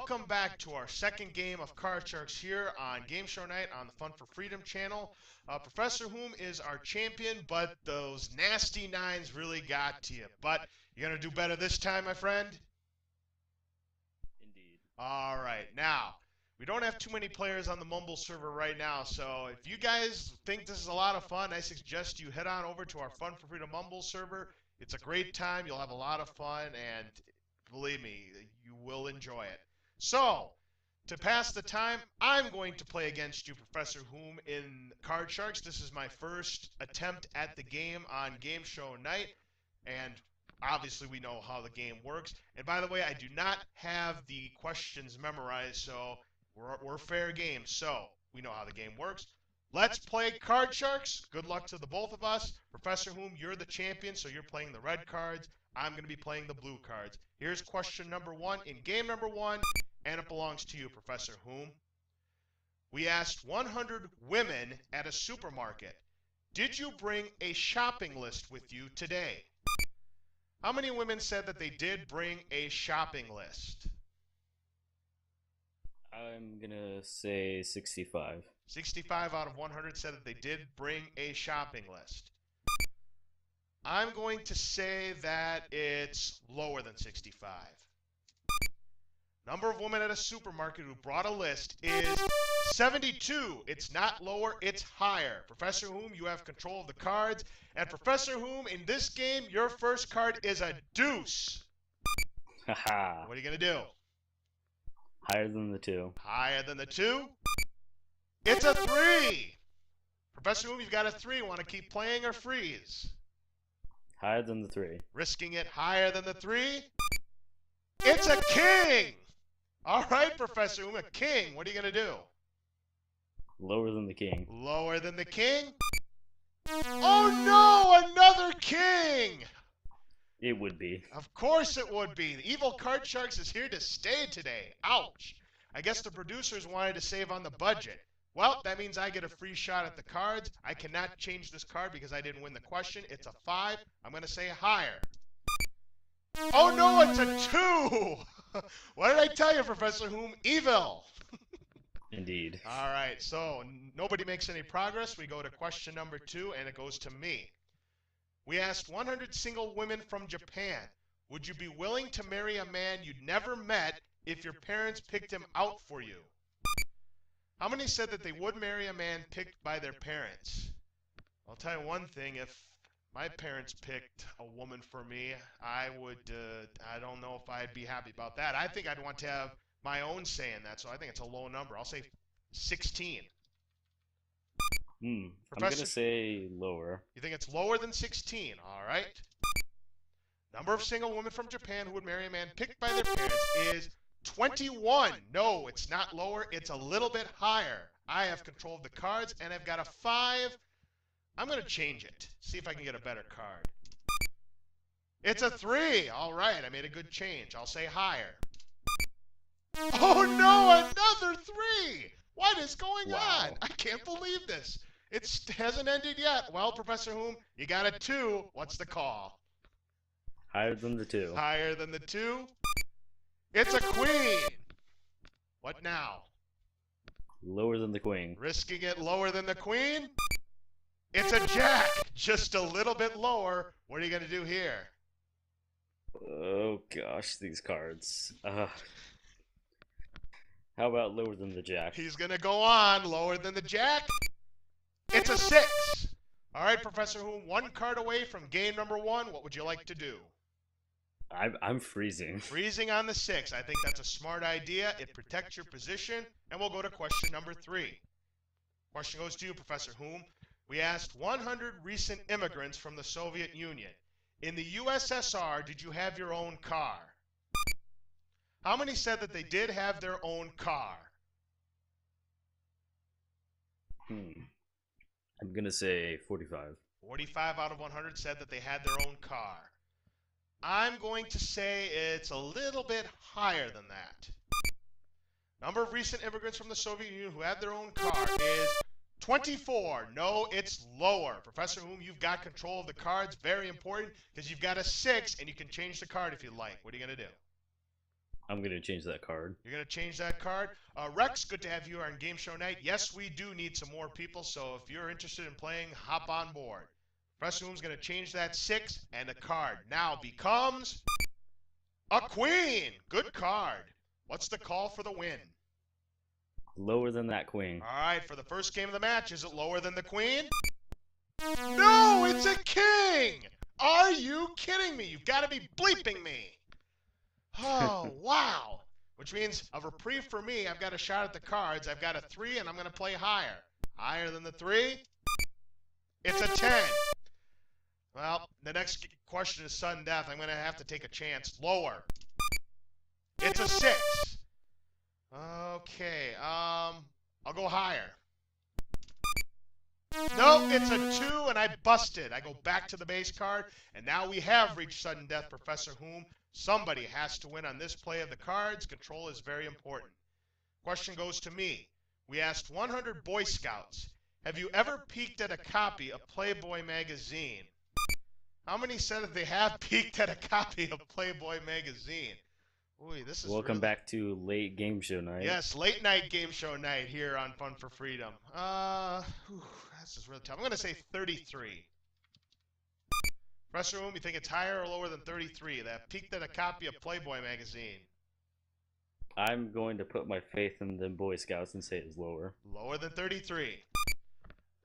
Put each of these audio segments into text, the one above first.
welcome back to our second game of Card Sharks here on Game Show Night on the Fun for Freedom channel. Professor Whom is our champion, but those nasty nines really got to you. But you're going to do better this time, my friend? Indeed. All right. Now, we don't have too many players on the Mumble server right now, so if you guys think this is a lot of fun, I suggest you head on over to our Fun for Freedom Mumble server. It's a great time. You'll have a lot of fun, and believe me, you will enjoy it. So, to pass the time, I'm going to play against you, Professor Whom, in Card Sharks. This is my first attempt at the game on Game Show Night, and obviously we know how the game works. And by the way, I do not have the questions memorized, so we're fair game. So, we know how the game works. Let's play Card Sharks. Good luck to the both of us. Professor Whom, you're the champion, so you're playing the red cards. I'm going to be playing the blue cards. Here's question number 1 in game number 1, and it belongs to you, Professor Whom. We asked 100 women at a supermarket, did you bring a shopping list with you today? How many women said that they did bring a shopping list? I'm gonna say 65. 65 out of 100 said that they did bring a shopping list. I'm going to say that it's lower than 65. Number of women at a supermarket who brought a list is 72. It's not lower, it's higher. Professor Whom, you have control of the cards. And Professor Whom, in this game, your first card is a deuce. Haha. What are you going to do? Higher than the 2. Higher than the 2? It's a 3. Professor Whom, you've got a 3. Want to keep playing or freeze? Higher than the 3. Risking it higher than the 3? It's a king! All right, Professor Whom, a king. What are you going to do? Lower than the king. Lower than the king? Oh no, another king! It would be. Of course it would be. The evil Card Sharks is here to stay today. Ouch. I guess the producers wanted to save on the budget. Well, that means I get a free shot at the cards. I cannot change this card because I didn't win the question. It's a 5. I'm going to say higher. Oh no, it's a 2! What did I tell you, Professor Whom? Evil! Indeed. All right, so nobody makes any progress. We go to question number 2, and it goes to me. We asked 100 single women from Japan, would you be willing to marry a man you'd never met if your parents picked him out for you? How many said that they would marry a man picked by their parents? I'll tell you one thing, if my parents picked a woman for me, I don't know if I'd be happy about that. I think I'd want to have my own say in that, so I think it's a low number. I'll say 16. I'm going to say lower. You think it's lower than 16, all right. Number of single women from Japan who would marry a man picked by their parents is 21. No, it's not lower. It's a little bit higher. I have control of the cards, and I've got a 5. I'm going to change it. See if I can get a better card. It's a 3. All right, I made a good change. I'll say higher. Oh, no, another 3. What is going on? I can't believe this. It hasn't ended yet. Well, Professor Whom, you got a 2. What's the call? Higher than the 2. Higher than the 2? It's a queen. What now? Lower than the queen. Risking it lower than the queen? It's a jack. Just a little bit lower. What are you going to do here? Oh gosh, these cards. How about lower than the jack? He's going to go on. Lower than the jack? It's a 6. All right, Professor Whom, 1 card away from game number 1. What would you like to do? I'm freezing. Freezing on the 6. I think that's a smart idea. It protects your position. And we'll go to question number 3. Question goes to you, Professor Whom. We asked 100 recent immigrants from the Soviet Union. In the USSR, did you have your own car? How many said that they did have their own car? I'm going to say 45. 45 out of 100 said that they had their own car. I'm going to say it's a little bit higher than that. Number of recent immigrants from the Soviet Union who had their own car is 24. No, it's lower. Professor Whom, you've got control of the cards. Very important because you've got a 6 and you can change the card if you like. What are you going to do? I'm gonna change that card. You're going to change that card. Rex, good to have you on Game Show Night. Yes, we do need some more people, so if you're interested in playing, hop on board. ProfessorWhom's going to change that 6, and the card now becomes a queen. Good card. What's the call for the win? Lower than that queen. All right, for the first game of the match, is it lower than the queen? No, it's a king! Are you kidding me? You've got to be bleeping me. Oh, wow. Which means a reprieve for me. I've got a shot at the cards. I've got a 3, and I'm going to play higher. Higher than the 3? It's a 10. Well, the next question is sudden death. I'm going to have to take a chance. Lower. It's a 6. Okay, I'll go higher. Nope, it's a 2, and I busted. I go back to the base card, and now we have reached sudden death, Professor Whom. Somebody has to win on this play of the cards. Control is very important. Question goes to me. We asked 100 Boy Scouts, have you ever peeked at a copy of Playboy magazine? How many said that they have peeked at a copy of Playboy magazine? Ooh, this is Welcome really... back to late game show night. Yes, late night game show night here on Fun for Freedom. This is really tough. I'm going to say 33. Professor Whom, you think it's higher or lower than 33? That peeked at a copy of Playboy magazine. I'm going to put my faith in the Boy Scouts and say it's lower. Lower than 33.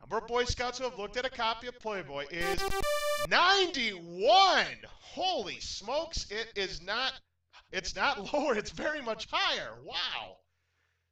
Number of Boy Scouts who have looked at a copy of Playboy is 91. Holy smokes, it's not lower, it's very much higher. Wow.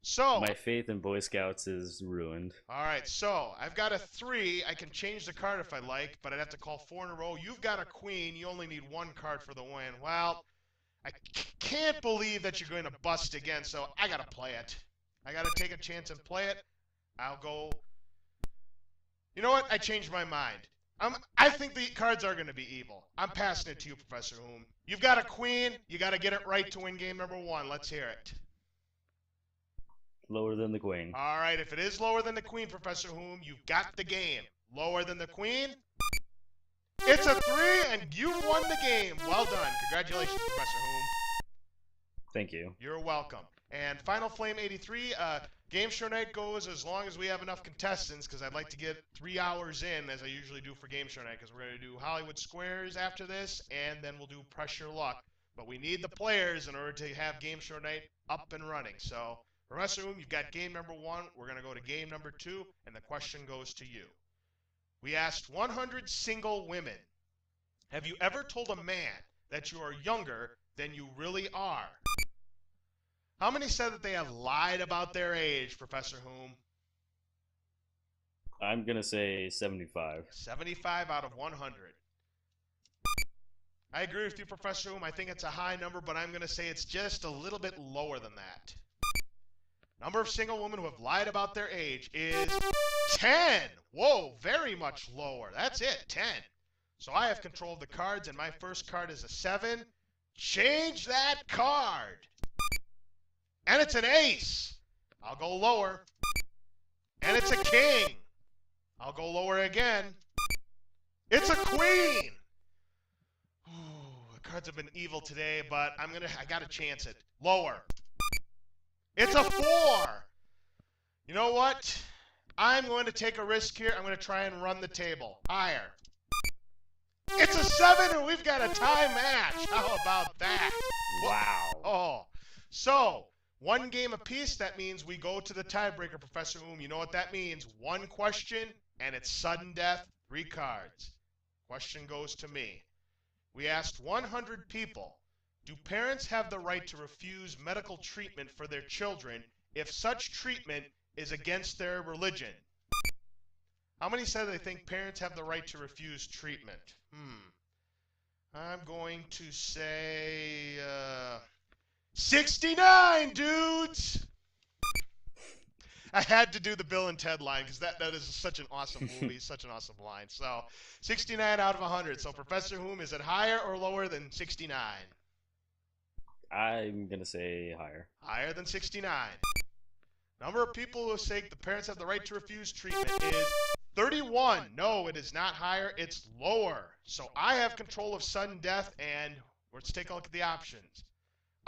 So my faith in Boy Scouts is ruined. All right, so I've got a 3. I can change the card if I like, but I'd have to call 4 in a row. You've got a queen. You only need 1 card for the win. Well, I can't believe that you're going to bust again, so I got to play it. I got to take a chance and play it. I'll go. You know what? I changed my mind. I think the cards are going to be evil. I'm passing it to you, Professor Whom. You've got a queen. You got to get it right to win game number 1. Let's hear it. Lower than the queen. All right, if it is lower than the queen, Professor Whom, you've got the game. Lower than the queen? It's a 3, and you won the game. Well done. Congratulations, Professor Whom. Thank you. You're welcome. And Final Flame 83, game show night goes as long as we have enough contestants, because I'd like to get 3 hours in, as I usually do for game show night, because we're going to do Hollywood Squares after this, and then we'll do Pressure Luck. But we need the players in order to have game show night up and running. So, Professor Whom, you've got game number 1. We're going to go to game number 2, and the question goes to you. We asked 100 single women, have you ever told a man that you are younger than you really are? How many said that they have lied about their age, Professor Whom? I'm going to say 75. 75 out of 100. I agree with you, Professor Whom. I think it's a high number, but I'm going to say it's just a little bit lower than that. Number of single women who have lied about their age is 10. Whoa, very much lower. That's it, 10. So I have control of the cards, and my first card is a 7. Change that card. And it's an ace. I'll go lower. And it's a king. I'll go lower again. It's a queen. Ooh, the cards have been evil today, but I got to chance it. Lower. It's a 4. You know what? I'm going to take a risk here. I'm going to try and run the table. Higher. It's a 7, and we've got a tie match. How about that? Wow. Oh, so 1 game apiece. That means we go to the tiebreaker, Professor Whom. You know what that means? 1 question, and it's sudden death, 3 cards. Question goes to me. We asked 100 people, do parents have the right to refuse medical treatment for their children if such treatment is against their religion? How many said they think parents have the right to refuse treatment? I'm going to say 69, dudes! I had to do the Bill and Ted line because that is such an awesome movie, such an awesome line. So 69 out of 100. So Professor Whom, is it higher or lower than 69? I'm going to say higher. Higher than 69. Number of people who say the parents have the right to refuse treatment is 31. No, it is not higher. It's lower. So I have control of sudden death, and let's take a look at the options.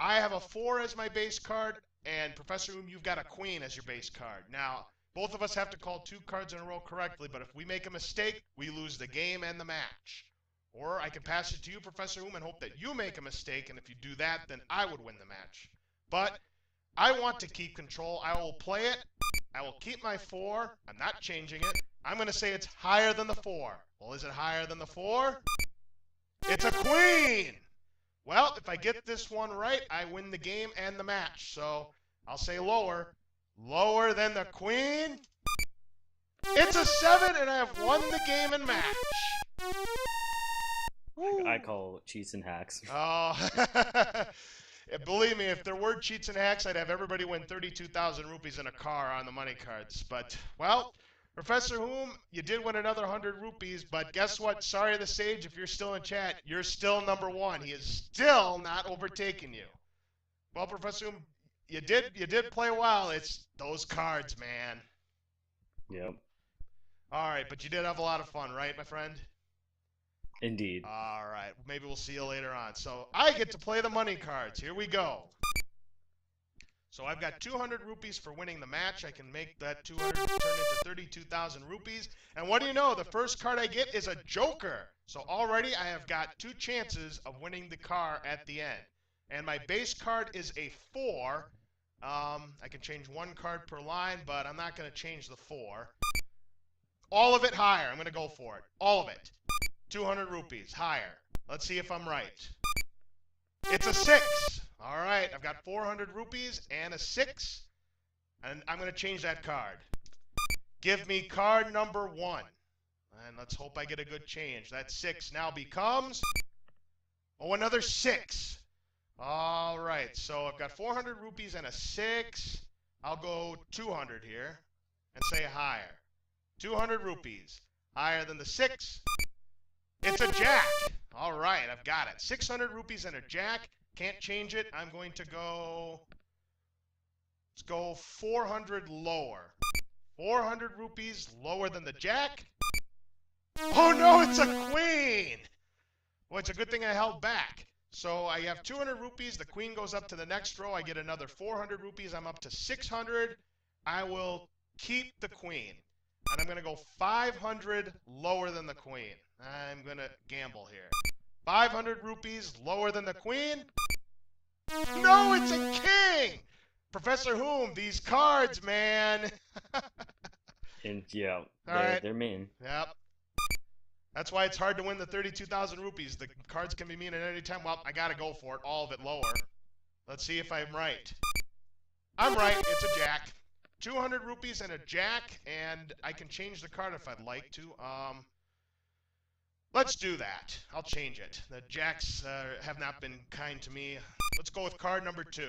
I have a 4 as my base card, and Professor Whom, you've got a queen as your base card. Now, both of us have to call 2 cards in a row correctly, but if we make a mistake, we lose the game and the match. Or I can pass it to you, Professor Whom, and hope that you make a mistake, and if you do that, then I would win the match. But I want to keep control. I will play it. I will keep my 4. I'm not changing it. I'm going to say it's higher than the 4. Well, is it higher than the 4? It's a queen! Well, if I get this one right, I win the game and the match. So I'll say lower. Lower than the queen? It's a 7, and I have won the game and match. I call cheats and hacks. Oh, believe me, if there were cheats and hacks, I'd have everybody win 32,000 rupees in a car on the money cards. But, well, Professor Whom, you did win another 100 rupees, but guess what? Sariathesage, if you're still in chat, you're still number 1. He is still not overtaking you. Well, Professor Whom, you did play well. It's those cards, man. Yep. All right, but you did have a lot of fun, right, my friend? Indeed. All right, maybe we'll see you later on. So I get to play the money cards. Here we go. So I've got 200 rupees for winning the match. I can make that 200 turn into 32,000 rupees. And what do you know? The first card I get is a joker. So already I have got 2 chances of winning the car at the end. And my base card is a 4. I can change 1 card per line, but I'm not going to change the 4. All of it higher. I'm going to go for it. All of it. 200 rupees higher. Let's see if I'm right. It's a 6. All right, I've got 400 rupees and a 6. And I'm going to change that card. Give me card number 1. And let's hope I get a good change. That 6 now becomes, oh, another 6. All right, so I've got 400 rupees and a 6. I'll go 200 here and say higher. 200 rupees. Higher than the 6. It's a jack. All right, I've got it. 600 rupees and a jack. Can't change it. I'm going to go, let's go 400 lower. 400 rupees lower than the jack. Oh no, it's a queen. Well, it's a good thing I held back. So I have 200 rupees. The queen goes up to the next row. I get another 400 rupees. I'm up to 600. I will keep the queen. And I'm going to go 500 lower than the queen. I'm going to gamble here. 500 rupees lower than the queen. No, it's a king! Professor Whom, these cards, man. And yeah, right. they're mean. Yep. That's why it's hard to win the 32,000 rupees. The cards can be mean at any time. Well, I got to go for it. All of it lower. Let's see if I'm right. I'm right. It's a jack. 200 rupees and a jack, and I can change the card if I'd like to. Let's do that. I'll change it. The jacks have not been kind to me. Let's go with card number 2.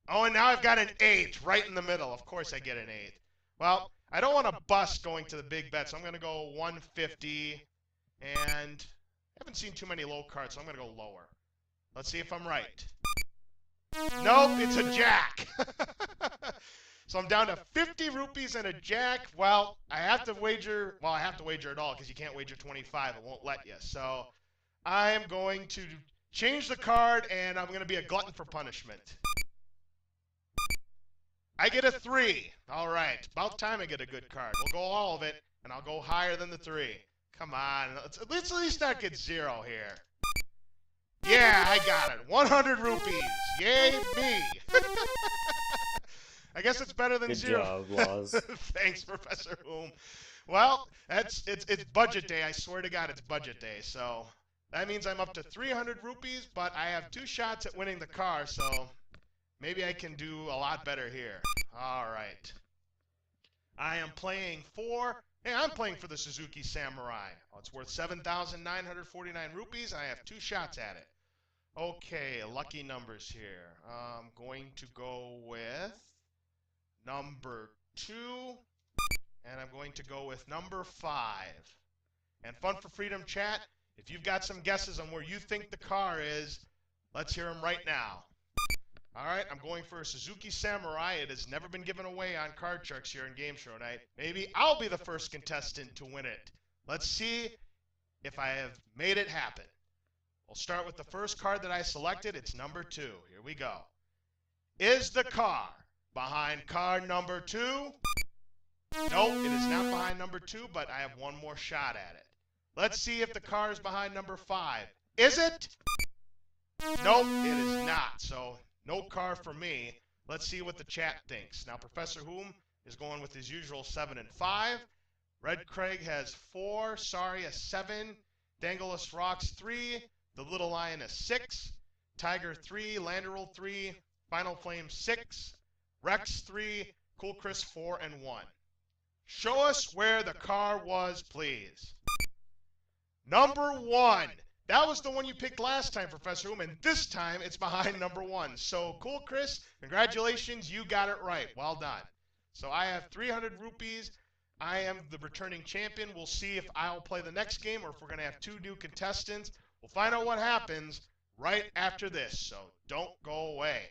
Oh, and now I've got an 8 right in the middle. Of course I get an 8. Well, I don't want to bust going to the big bet, so I'm going to go 150. And I haven't seen too many low cards, so I'm going to go lower. Let's see if I'm right. Nope, it's a jack. So I'm down to 50 rupees and a jack. Well, I have to wager. Well, I have to wager it all because you can't wager 25. It won't let you. So I am going to change the card, and I'm going to be a glutton for punishment. I get a 3. All right. About time I get a good card. We'll go all of it, and I'll go higher than the 3. Come on. Let's at least not get 0 here. Yeah, I got it. 100 rupees. Yay, me. I guess it's better than Good 0. job, Laws. Thanks, Professor Whom. Well, it's budget day. I swear to God, it's budget day. So that means I'm up to 300 rupees, but I have 2 shots at winning the car, so maybe I can do a lot better here. All right. I am playing for, hey, I'm playing for the Suzuki Samurai. Oh, it's worth 7,949 rupees, and I have 2 shots at it. Okay, lucky numbers here. I'm going to go with number 2, and I'm going to go with number 5. And Fun for Freedom chat, if you've got some guesses on where you think the car is, let's hear them right now. All right, I'm going for a Suzuki Samurai. It has never been given away on Card Sharks here in Game Show Night. Maybe I'll be the first contestant to win it. Let's see if I have made it happen. We'll start with the first card that I selected. It's number 2. Here we go. Is the car behind card number 2? Nope, it is not behind number 2, but I have one more shot at it. Let's see if the car is behind number 5. Is it? Nope, it is not. So no car for me. Let's see what the chat thinks. Now, ProfessorWhom is going with his usual 7 and 5. Red Craig has 4. Saria 7. Dangleless Rocks 3. The Little Lion is 6. Tiger 3. Landerel 3. Final Flame 6. Rex 3. Cool Chris 4 and 1. Show us where the car was, please. Number 1. That was the one you picked last time, ProfessorWhom, and this time it's behind number 1. So, Cool Chris, congratulations, you got it right. Well done. So I have 300 rupees. I am the returning champion. We'll see if I'll play the next game or if we're going to have 2 new contestants. We'll find out what happens right after this, so don't go away.